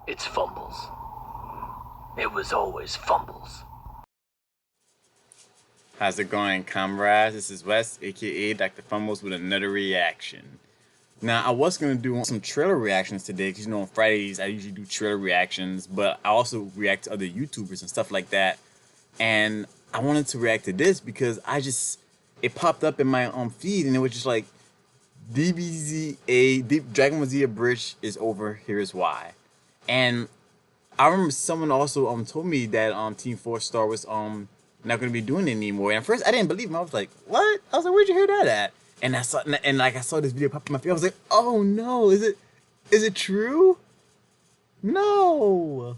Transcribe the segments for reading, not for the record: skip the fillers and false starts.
It's fumbles. It was always fumbles. How's it going, comrades? This is Wes, aka Dr. Fumbles, with another reaction. Now, I was going to do some trailer reactions today, because, on Fridays I usually do trailer reactions, but I also react to other YouTubers and stuff like that. And I wanted to react to this because it popped up in my feed, and it was just like, Dragon Ball Z Abridged is over, here's why. And I remember someone also told me that Team 4 Star was not going to be doing it anymore. And at first I didn't believe him. I was like, what? I was like, where'd you hear that at? And I saw this video pop in my feed. I was like, oh no, is it true? No.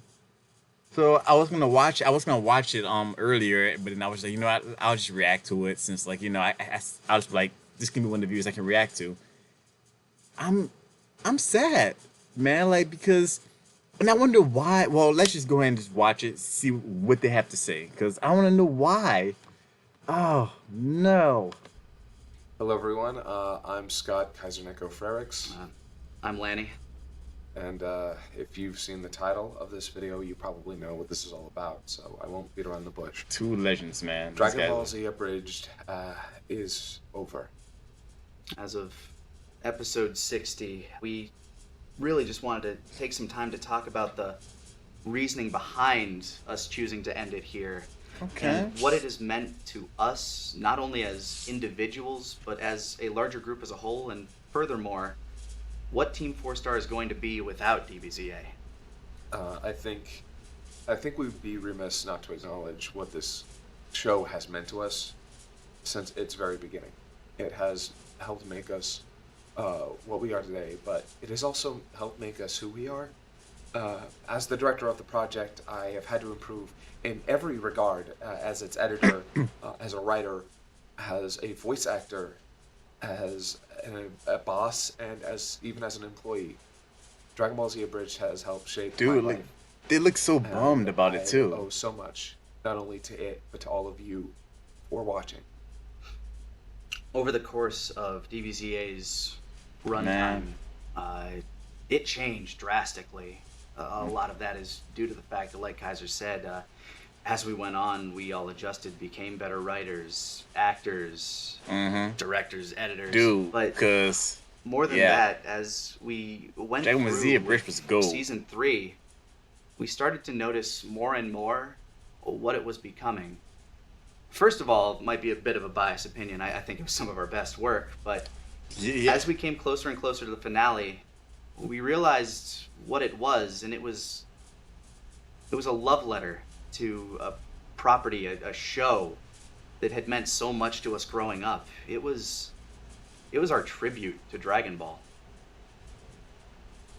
So I was gonna watch it earlier, but then I was like, you know what, I'll just react to it, since, like, I was like, this can be one of the videos I can react to. I'm sad, man, like, because, and I wonder why. Well, let's just go ahead and just watch it, see what they have to say, because I want to know why. Oh no. Hello everyone, I'm Scott Kaiserneko Frerix. I'm Lanny. And if you've seen the title of this video, you probably know what this is all about, so I won't beat around the bush. Two legends, man. Dragon Ball Z Abridged is over. As of episode 60, we really just wanted to take some time to talk about the reasoning behind us choosing to end it here. Okay. And what it has meant to us, not only as individuals, but as a larger group as a whole, and furthermore, what Team 4 Star is going to be without DBZA. I think we'd be remiss not to acknowledge what this show has meant to us since its very beginning. It has helped make us what we are today, but it has also helped make us who we are. As the director of the project, I have had to improve in every regard, as its editor, as a writer, as a voice actor, as a boss, and even as an employee. Dragon Ball Z Abridged has helped shape my life. They look so bummed about it too. I owe so much, not only to it, but to all of you for watching. Over the course of DBZA's runtime, it changed drastically. A lot of that is due to the fact that, like Kaiser said, as we went on, we all adjusted, became better writers, actors, directors, editors. Because more than that, as we went Dragon Ball Z Abridged was gold. Season 3, we started to notice more and more what it was becoming. First of all, it might be a bit of a biased opinion. I think it was some of our best work, but as we came closer and closer to the finale, we realized what it was, and it was a love letter to a property, a show that had meant so much to us growing up. It was our tribute to Dragon Ball.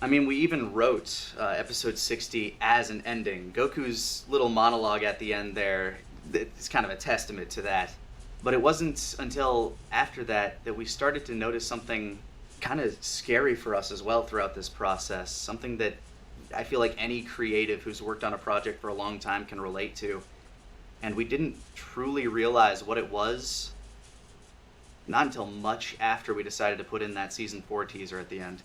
I mean, we even wrote episode 60 as an ending. Goku's little monologue at the end there, it's kind of a testament to that. But it wasn't until after that we started to notice something kind of scary for us as well throughout this process, something that I feel like any creative who's worked on a project for a long time can relate to. And we didn't truly realize what it was not until much after we decided to put in that season 4 teaser at the end.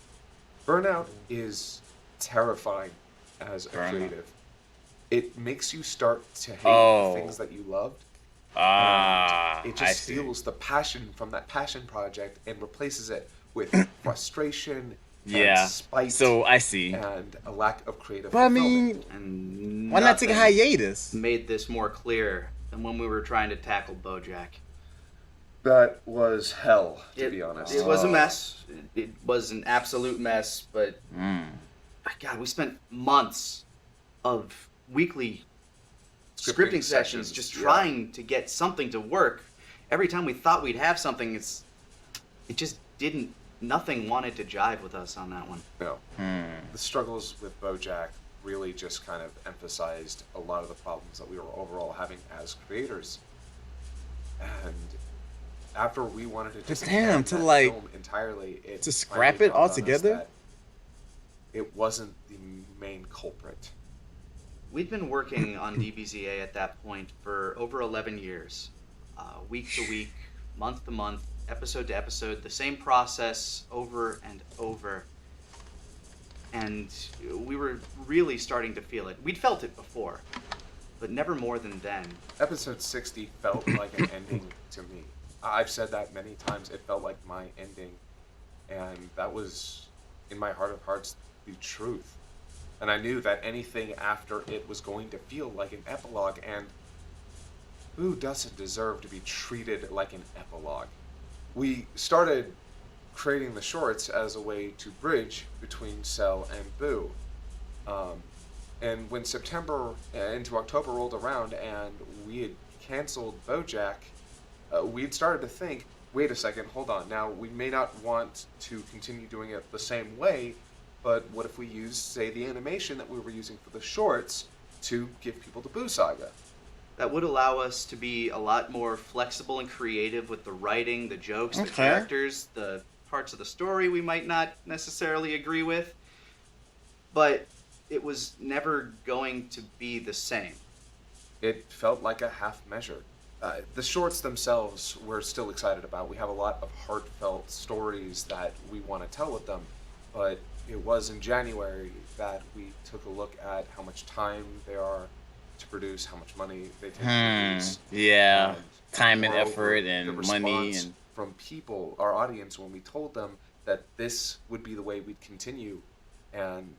Burnout is terrifying as a creative. It makes you start to hate the things that you loved. It just steals the passion from that passion project and replaces it with frustration and spite. So I see. And a lack of creative But I fulfillment. mean, And why not take a hiatus? made this more clear than when we were trying to tackle BoJack. That was hell, to be honest. It was a mess. It was an absolute mess, but God, we spent months of weekly scripting sessions just trying to get something to work. Every time we thought we'd have something, it just didn't. Nothing wanted to jive with us on that one. No. The struggles with BoJack really just kind of emphasized a lot of the problems that we were overall having as creators. And after we wanted to just film entirely, to scrap it altogether. It wasn't the main culprit. We'd been working on DBZA at that point for over 11 years, week to week, month to month, episode to episode, the same process over and over. And we were really starting to feel it. We'd felt it before, but never more than then. Episode 60 felt like an ending to me. I've said that many times. It felt like my ending, and that was, in my heart of hearts, the truth. And I knew that anything after it was going to feel like an epilogue, and who doesn't deserve to be treated like an epilogue? We started creating the shorts as a way to bridge between Cell and Boo. And when September into October rolled around and we had canceled BoJack, we had started to think, wait a second, hold on. Now, we may not want to continue doing it the same way, but what if we use, say, the animation that we were using for the shorts to give people the Boo Saga? That would allow us to be a lot more flexible and creative with the writing, the jokes, the Okay. characters, the parts of the story we might not necessarily agree with. But it was never going to be the same. It felt like a half measure. The shorts themselves we're still excited about. We have a lot of heartfelt stories that we want to tell with them, but it was in January that we took a look at how much time they are to produce, how much money they take to produce. Yeah, and time and moreover, effort the and response money and from people, our audience, when we told them that this would be the way we'd continue, and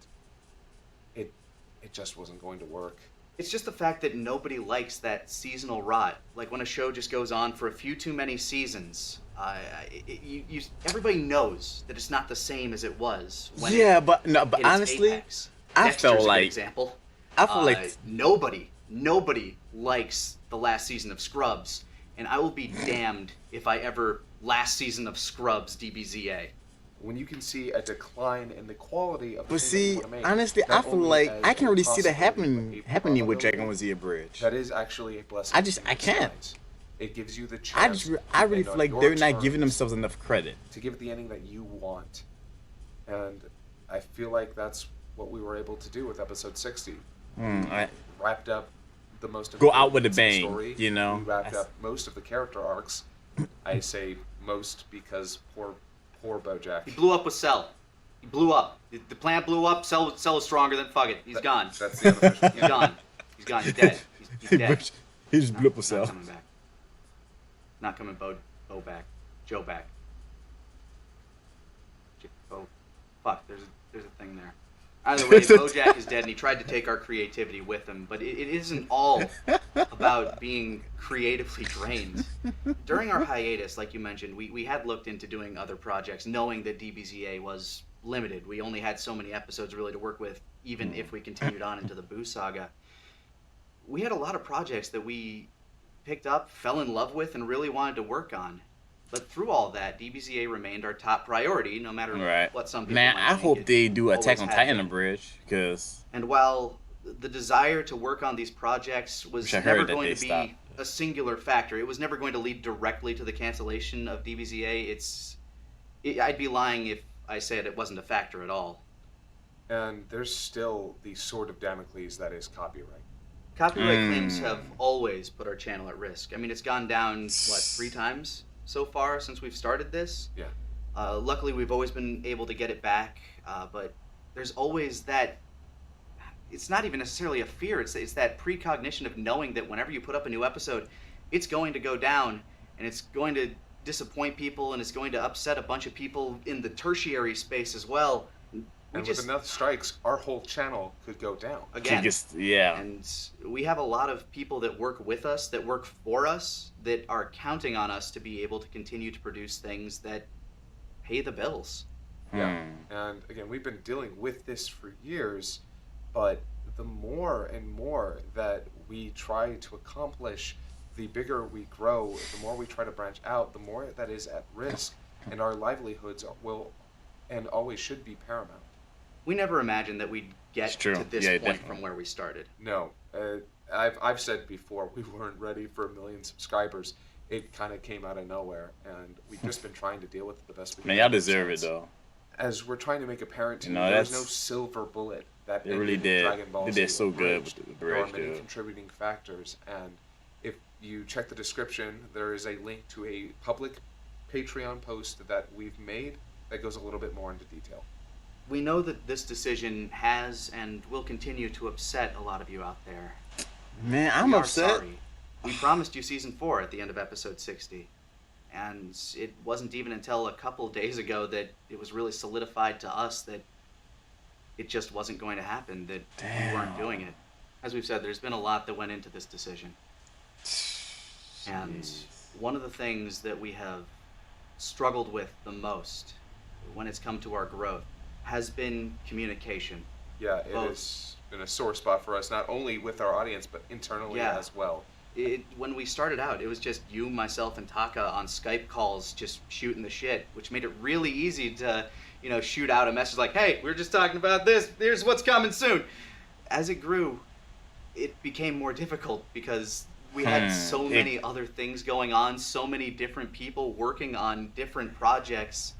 it just wasn't going to work. It's just the fact that nobody likes that seasonal rot. Like when a show just goes on for a few too many seasons. Everybody knows that it's not the same as it was. When yeah, it but hit its honestly, apex. I Dexter's felt a good like example. like Nobody likes the last season of Scrubs, and I will be damned if I ever last season of Scrubs DBZA. When you can see a decline in the quality of the But thing that see, you want to make, honestly, I not feel only like as I can a already see that possibility, but a happening with probability, Dragon Ball Z Abridged. that is actually a blessing. I can't. It gives you the chance. I really to feel end like on they're your not giving terms, themselves enough credit. to give it the ending that you want, and I feel like that's what we were able to do with episode 60. Wrapped up the most Go out with a important bang, story. you know? We wrapped up most of the character arcs. I say most because poor BoJack. He blew up with Cell. He blew up. The plant blew up. Cell is stronger than fuck it. He's gone. That's the unofficial. He's gone. He's gone. He's dead. He's dead. He just blew up Not himself. coming back. Not coming Bo back. Joe back. Bo. Fuck. There's a thing there. Either way, BoJack is dead, and he tried to take our creativity with him. But it isn't all about being creatively drained. During our hiatus, like you mentioned, we had looked into doing other projects, knowing that DBZA was limited. We only had so many episodes really to work with, even if we continued on into the Boo Saga. We had a lot of projects that we picked up, fell in love with, and really wanted to work on. But through all that, DBZA remained our top priority, no matter what some people Man, might I think. hope It they do always Attack on had Titan been. Abridged, because And while the desire to work on these projects was Which I never heard that going they to be stopped. a singular factor, it was never going to lead directly to the cancellation of DBZA. I'd be lying if I said it wasn't a factor at all. And there's still the sword of Damocles that is copyright. Copyright claims have always put our channel at risk. I mean, it's gone down, 3 times so far since we've started this? Yeah. Luckily, we've always been able to get it back, but there's always that... It's not even necessarily a fear, it's that precognition of knowing that whenever you put up a new episode, it's going to go down, and it's going to disappoint people, and it's going to upset a bunch of people in the tertiary space as well. With enough strikes, our whole channel could go down. Again. yeah. And we have a lot of people that work with us, that work for us, that are counting on us to be able to continue to produce things that pay the bills. Yeah. And again, we've been dealing with this for years, but the more and more that we try to accomplish, the bigger we grow, the more we try to branch out, the more that is at risk, and our livelihoods will and always should be paramount. We never imagined that we'd get to this point definitely. from where we started. No, I've said before, we weren't ready for 1 million subscribers. It kind of came out of nowhere, and we've just been trying to deal with it the best we can. Man, y'all deserve it, though. As we're trying to make apparent to you, No, there's no that's- silver bullet that They really ended did. Dragon Ball They Z did so good Abridged. with the There are Abridged, many dude. contributing factors, and if you check the description, there is a link to a public Patreon post that we've made that goes a little bit more into detail. We know that this decision has and will continue to upset a lot of you out there. Man, I'm We are upset. sorry. We promised you season 4 at the end of episode 60. And it wasn't even until a couple days ago that it was really solidified to us that it just wasn't going to happen, that we weren't doing it. As we've said, there's been a lot that went into this decision. And one of the things that we have struggled with the most when it's come to our growth has been communication. Yeah, it has been a sore spot for us, not only with our audience, but internally as well. When we started out, it was just you, myself, and Taka on Skype calls just shooting the shit, which made it really easy to, shoot out a message like, hey, we're just talking about this, here's what's coming soon. As it grew, it became more difficult because we had so many other things going on, so many different people working on different projects.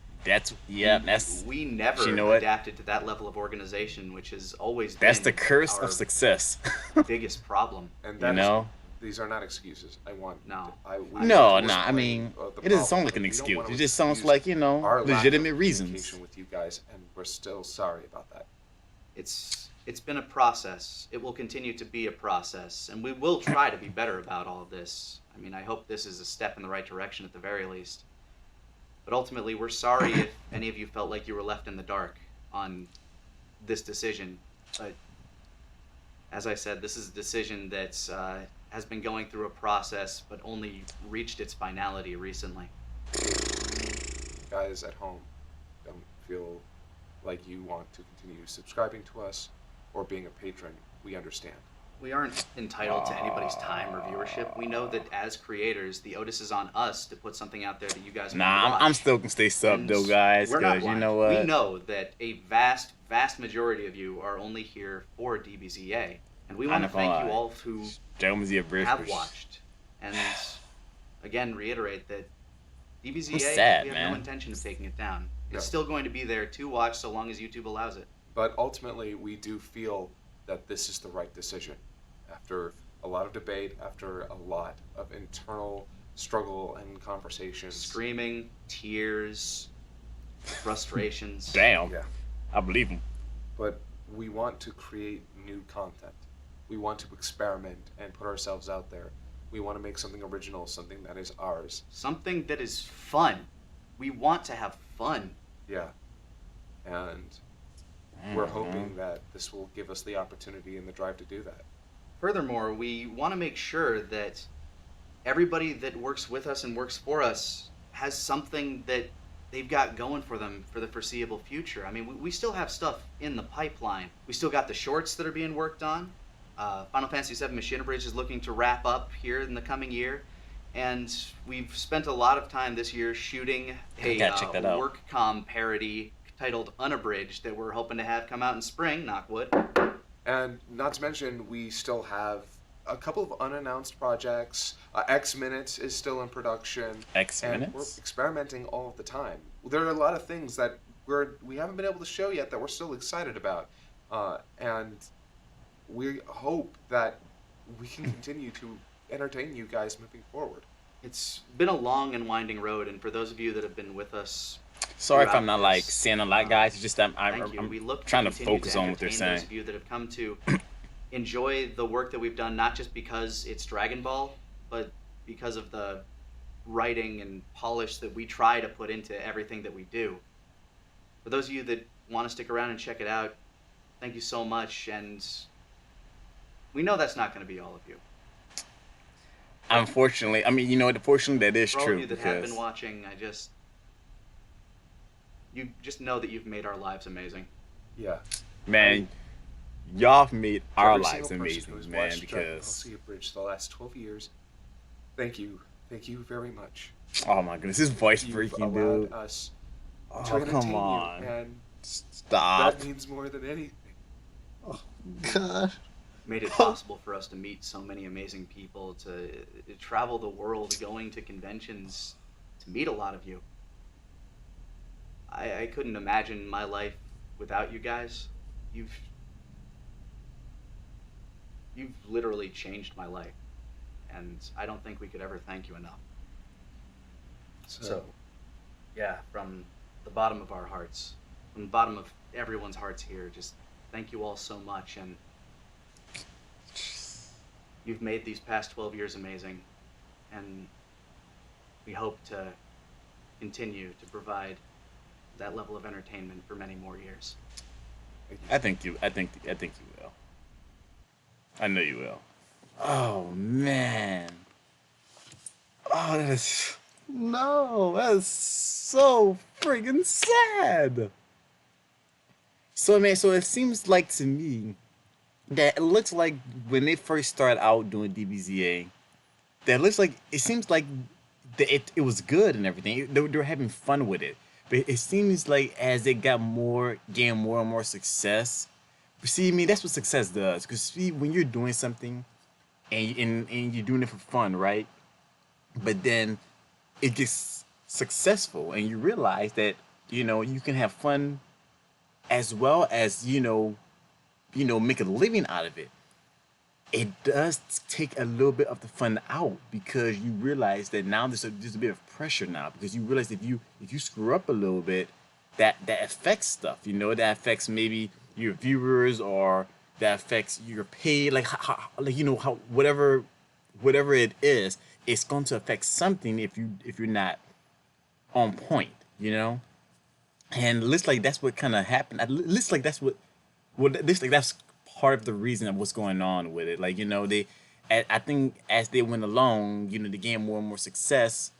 We never adapted to that level of organization, which has always been the curse of success. biggest problem. And these are not excuses. I mean, it doesn't sound like an excuse. It just sounds like, legitimate reasons. With you guys, and we're still sorry about that. It's been a process. It will continue to be a process, and we will try to be better about all of this. I mean, I hope this is a step in the right direction at the very least. But ultimately, we're sorry if any of you felt like you were left in the dark on this decision. But as I said, this is a decision that has been going through a process, but only reached its finality recently. Guys at home, don't feel like you want to continue subscribing to us or being a patron. We understand. We aren't entitled to anybody's time or viewership. We know that as creators, the onus is on us to put something out there that you guys want to watch. I'm still gonna stay subbed though, guys, because you know what? We know that a vast, vast majority of you are only here for DBZA, and we want to thank you all who have watched. And again, reiterate that DBZA, we have no intention of taking it down. It's still going to be there to watch so long as YouTube allows it. But ultimately, we do feel that this is the right decision. After a lot of debate, after a lot of internal struggle and conversations. Screaming, tears, frustrations. Damn. Yeah. I believe him. But we want to create new content. We want to experiment and put ourselves out there. We want to make something original, something that is ours. Something that is fun. We want to have fun. Yeah. And we're hoping that this will give us the opportunity and the drive to do that. Furthermore, we want to make sure that everybody that works with us and works for us has something that they've got going for them for the foreseeable future. I mean, we still have stuff in the pipeline. We still got the shorts that are being worked on. Final Fantasy VII Mission Abridged is looking to wrap up here in the coming year. And we've spent a lot of time this year shooting a work comm parody titled Unabridged that we're hoping to have come out in spring, knock wood. And not to mention, we still have a couple of unannounced projects. X Minutes is still in production. And we're experimenting all of the time. There are a lot of things that we haven't been able to show yet that we're still excited about. And we hope that we can continue to entertain you guys moving forward. It's been a long and winding road, and for those of you that have been with us, sorry if I'm not like saying a lot, guys. It's just that I'm trying to focus on what they're saying. Those of you that have come to enjoy the work that we've done, not just because it's Dragon Ball, but because of the writing and polish that we try to put into everything that we do. For those of you that want to stick around and check it out, thank you so much, and we know that's not going to be all of you. Unfortunately, unfortunately that is true. For all of you that have been watching, you just know that you've made our lives amazing. Yeah. Man, y'all have made our lives amazing, man, because Abriged the last 12 years. Thank you. Thank you very much. Oh my goodness, this voice freaking dude. Us to come on. You, and stop. That means more than anything. Oh god. Made it possible for us to meet so many amazing people, to travel the world, going to conventions, to meet a lot of you. I couldn't imagine my life without you guys. You've literally changed my life, and I don't think we could ever thank you enough. So yeah, from the bottom of our hearts, from the bottom of everyone's hearts here. Just thank you all so much, and you've made these past 12 years amazing, and we hope to continue to provide that level of entertainment for many more years. I think you will. I know you will. Oh man. Oh, that is so freaking sad. So man, so it seems like to me that it looks like when they first started out doing DBZA, that looks like it seems like it was good and everything. They were having fun with it, but it seems like as it gained more and more success. But see, I mean, that's what success does. Because see, when you're doing something and you're doing it for fun, right? But then it gets successful, and you realize that you can have fun as well as make a living out of it. It does take a little bit of the fun out, because you realize that now there's a bit of pressure now, because you realize if you screw up a little bit, that affects stuff. That affects maybe your viewers, or that affects your pay, like how whatever it is, it's going to affect something if you're not on point. And it looks like that's what kind of happened. It looks like that's that's part of the reason of what's going on with it. Like, I think as they went along, they gained more and more success.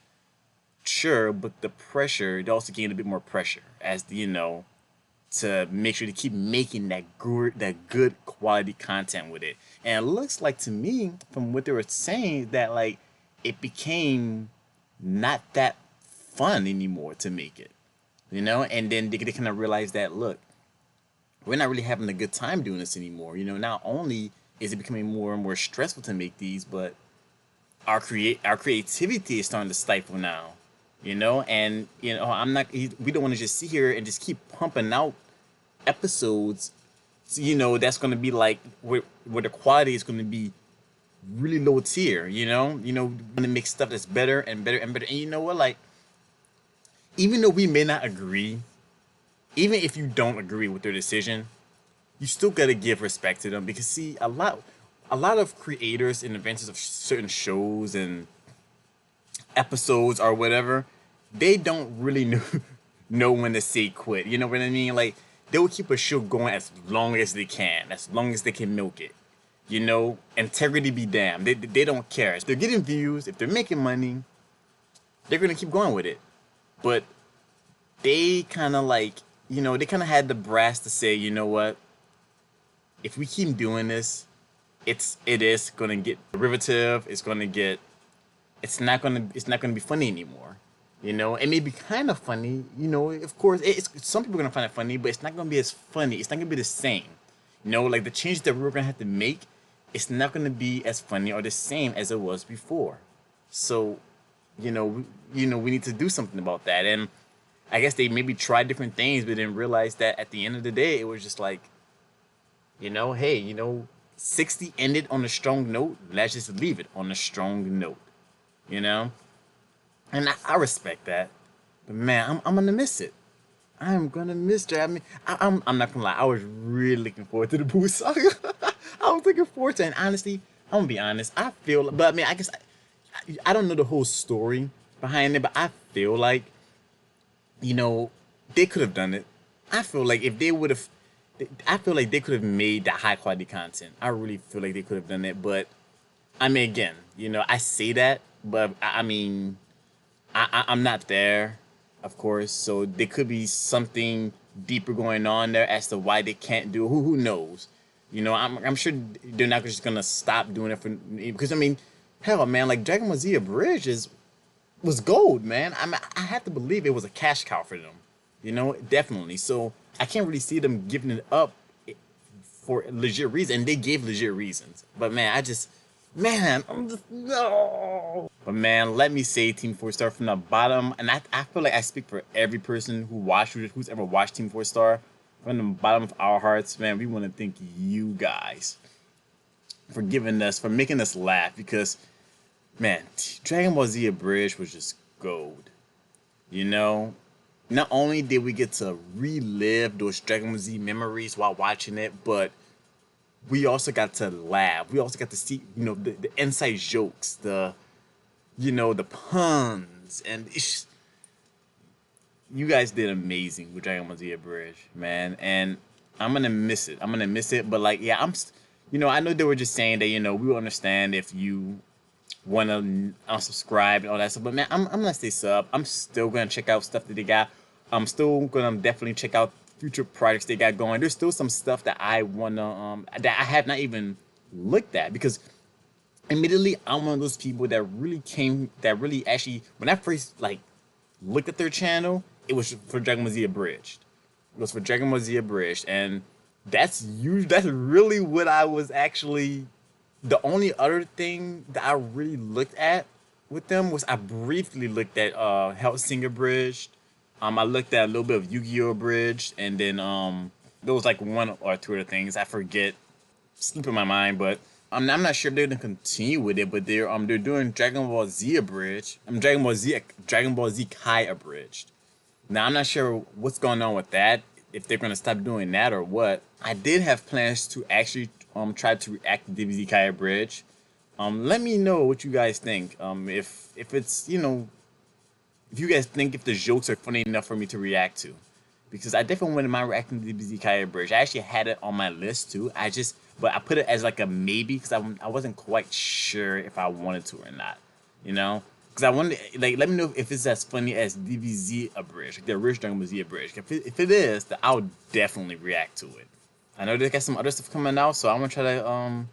Sure, but the pressure, they also gained a bit more pressure as to make sure to keep making that good quality content with it. And it looks like to me, from what they were saying, that like it became not that fun anymore to make it. And then they kind of realized that, look, we're not really having a good time doing this anymore. Not only is it becoming more and more stressful to make these, but our creativity is starting to stifle now. And we don't want to just sit here and just keep pumping out episodes. That's going to be like where the quality is going to be really low tier. Going to make stuff that's better and better and better. And you know what? Like, even though we may not agree, even if you don't agree with their decision, you still gotta give respect to them, because see, a lot of creators and inventors of certain shows and episodes or whatever, they don't really know when to say quit. You know what I mean? Like, they will keep a show going as long as they can, as long as they can milk it. Integrity be damned. They don't care. If they're getting views, if they're making money, they're gonna keep going with it. But they kind of like, they kind of had the brass to say, you know what? If we keep doing this, it is gonna get derivative. It's not gonna be funny anymore. It may be kind of funny. Of course, some people are gonna find it funny, but it's not gonna be as funny. It's not gonna be the same. Like the changes that we're gonna have to make, it's not gonna be as funny or the same as it was before. So, we need to do something about that. And I guess they maybe tried different things, but then realized that at the end of the day, it was just like, hey, 60 ended on a strong note. Let's just leave it on a strong note, And I respect that. But man, I'm gonna miss it. I'm gonna miss it. I mean, I'm not gonna lie. I was really looking forward to the Boo Saga. I was looking forward to it. And honestly, I'm gonna be honest. I feel, but I mean, I guess I don't know the whole story behind it, but I feel like, they could have done it. I feel like if they would have, I feel like they could have made that high quality content. I really feel like they could have done it. But I mean, again, I say that, but I mean, I'm not there, of course. So there could be something deeper going on there as to why they can't do it. Who knows? I'm sure they're not just gonna stop doing it because I mean, hell, man, like Dragon Ball Z Abriged was gold, man. I have to believe it was a cash cow for them. Definitely. So I can't really see them giving it up for legit reasons. And they gave legit reasons. But man, I'm just, no. But man, let me say Team 4 Star from the bottom. And I feel like I speak for every person who's ever watched Team 4 Star. From the bottom of our hearts, man, we want to thank you guys for making us laugh. Because, man, Dragon Ball Z Abridged was just gold. not only did we get to relive those Dragon Ball Z memories while watching it, but we also got to laugh. We also got to see, the inside jokes, the puns, and you guys did amazing with Dragon Ball Z Abridged, man. And I'm gonna miss it. But like, yeah, I know they were just saying that, we will understand if you want to unsubscribe and all that stuff. But man, I'm gonna stay sub. I'm still gonna check out stuff that they got. I'm still gonna definitely check out future projects they got going. There's still some stuff that I wanna that I have not even looked at, because admittedly I'm one of those people that really actually, when I first like looked at their channel, it was for Dragon Ball Z Abridged. It was for Dragon Ball Z Abridged, and that's really what I was actually. The only other thing that I really looked at with them was I briefly looked at Hellsing Abridged. I looked at a little bit of Yu-Gi-Oh! Abridged, and then there was like one or two other things I forget, slipping my mind, but I'm not sure if they're gonna continue with it. But they're doing Dragon Ball Z Abridged. Dragon Ball Z Kai Abridged. Now I'm not sure what's going on with that, if they're gonna stop doing that or what. I did have plans to actually try to react to DBZ Kai Abridged. Let me know what you guys think. If it's if you guys think if the jokes are funny enough for me to react to, because I definitely wouldn't mind reacting to DBZ Kai Abridged. I actually had it on my list too. But I put it as like a maybe, because I wasn't quite sure if I wanted to or not. Because I wanted, like, let me know if it's as funny as DBZ Abridged, like the original Dragon Ball Z Abridged. If it is, then I'll definitely react to it. I know they got some other stuff coming out, so I'm gonna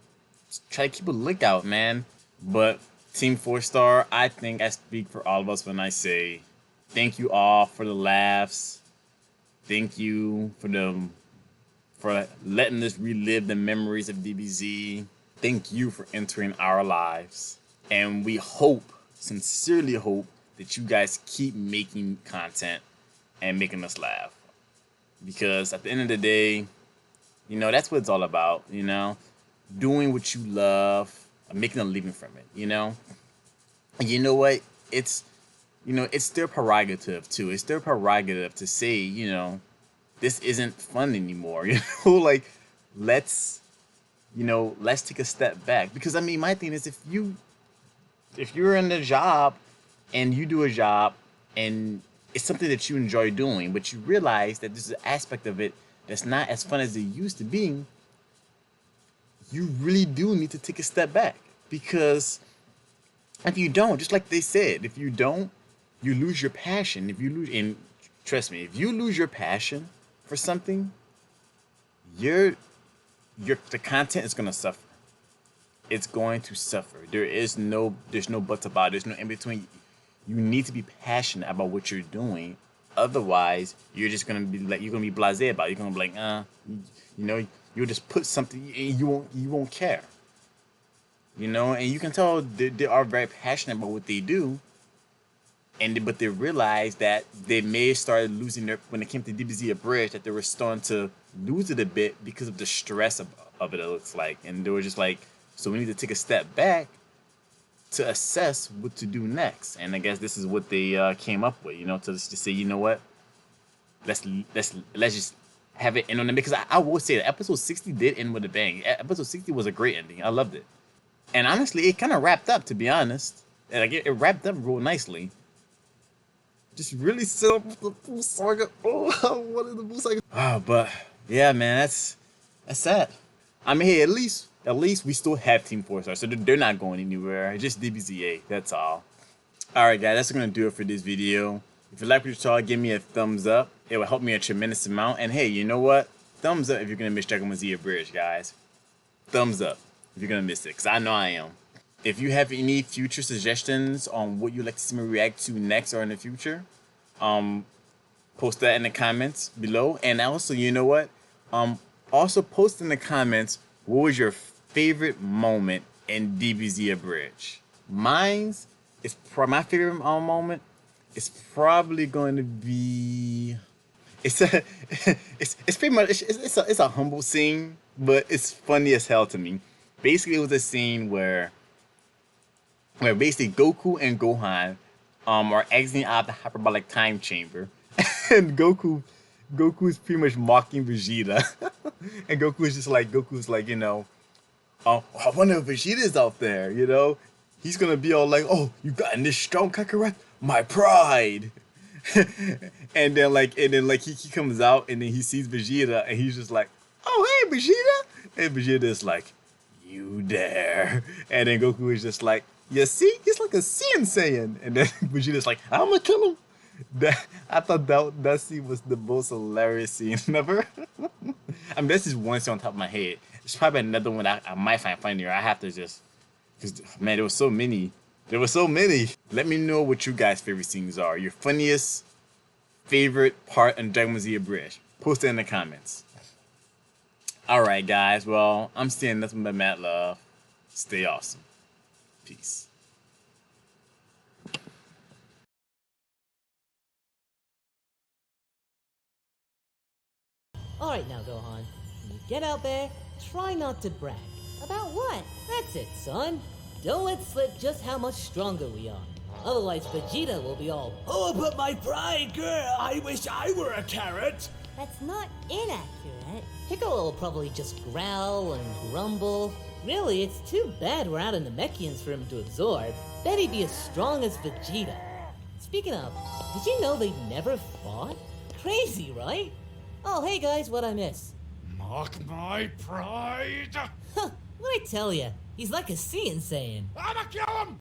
try to keep a lookout, man. But Team 4-Star, I think I speak for all of us when I say thank you all for the laughs. Thank you for letting us relive the memories of DBZ. Thank you for entering our lives. And we sincerely hope that you guys keep making content and making us laugh. Because at the end of the day, that's what it's all about, doing what you love, making a living from it, And you know what? It's their prerogative too. It's their prerogative to say, this isn't fun anymore. Like, let's take a step back. Because my thing is, if you're in a job and you do a job and it's something that you enjoy doing, but you realize that there's an aspect of it that's not as fun as it used to be, you really do need to take a step back. Because if you don't, just like they said, if you don't, you lose your passion. And trust me, if you lose your passion for something, the content is gonna suffer. It's going to suffer. There's no buts about it. There's no in between. You need to be passionate about what you're doing. Otherwise, you're just gonna be like, you're gonna be blasé about it. You're gonna be like, you'll just put something and you won't care. And you can tell they are very passionate about what they do. But they realized that they may start losing when it came to DBZ Abridged, that they were starting to lose it a bit because of the stress of it looks like. And they were just like, so we need to take a step back to assess what to do next. And I guess this is what they came up with, to say, you know what, let's just have it end on it. Because I will say that episode 60 did end with a bang. Episode 60 was a great ending. I loved it. And honestly, it kind of wrapped up, to be honest. Like, it wrapped up real nicely. Just really set up the full saga. Oh, I wanted the full saga. But yeah, man, that's that. Hey, at least we still have Team 4-Star, so they're not going anywhere. Just DBZA, that's all. Alright guys, that's gonna do it for this video. If you like what you saw, give me a thumbs up. It will help me a tremendous amount. And hey, you know what? Thumbs up if you're gonna miss Dragon Ball Z Abridged, guys. Thumbs up if you're gonna miss it, because I know I am. If you have any future suggestions on what you'd like to see me react to next or in the future, post that in the comments below. And also, you know what? Also post in the comments, what was your favorite moment in DBZ Abridged? Mine's is my favorite moment is probably going to be. It's pretty much it's a humble scene, but it's funny as hell to me. Basically, it was a scene where basically Goku and Gohan are exiting out of the hyperbolic time chamber. and Goku's pretty much mocking Vegeta, and Goku's like, you know, oh, I wonder if Vegeta's out there, you know, he's gonna be all like, oh, you got this strong Kakarot, my pride. and then he comes out and then he sees Vegeta and he's just like, oh hey Vegeta, and Vegeta's like, you dare, and then Goku is just like, you see, he's like a Saiyan Saiyan, and then Vegeta's like, I'm gonna kill him. I thought that scene was the most hilarious scene ever. I mean, that's just one scene on top of my head. There's probably another one I might find funnier. I have to just, because man, there were so many. There were so many. Let me know what you guys' favorite scenes are. Your funniest favorite part in Dragon Ball Z Abridged. Post it in the comments. Alright guys, well, I'm saying nothing but mad love. Stay awesome. Peace. Alright now, Gohan. When you get out there, try not to brag. About what? That's it, son. Don't let slip just how much stronger we are. Otherwise, Vegeta will be all, Oh, but my pride, girl, I wish I were a carrot. that's not inaccurate. Piccolo will probably just growl and grumble. Really, it's too bad we're out in the Namekians for him to absorb. Bet he'd be as strong as Vegeta. Speaking of, did you know they've never fought? Crazy, right? Oh, hey guys, what'd I miss? Mock my pride. Huh, what'd I tell ya? He's like a Saiyan Saiyan. I'ma kill him.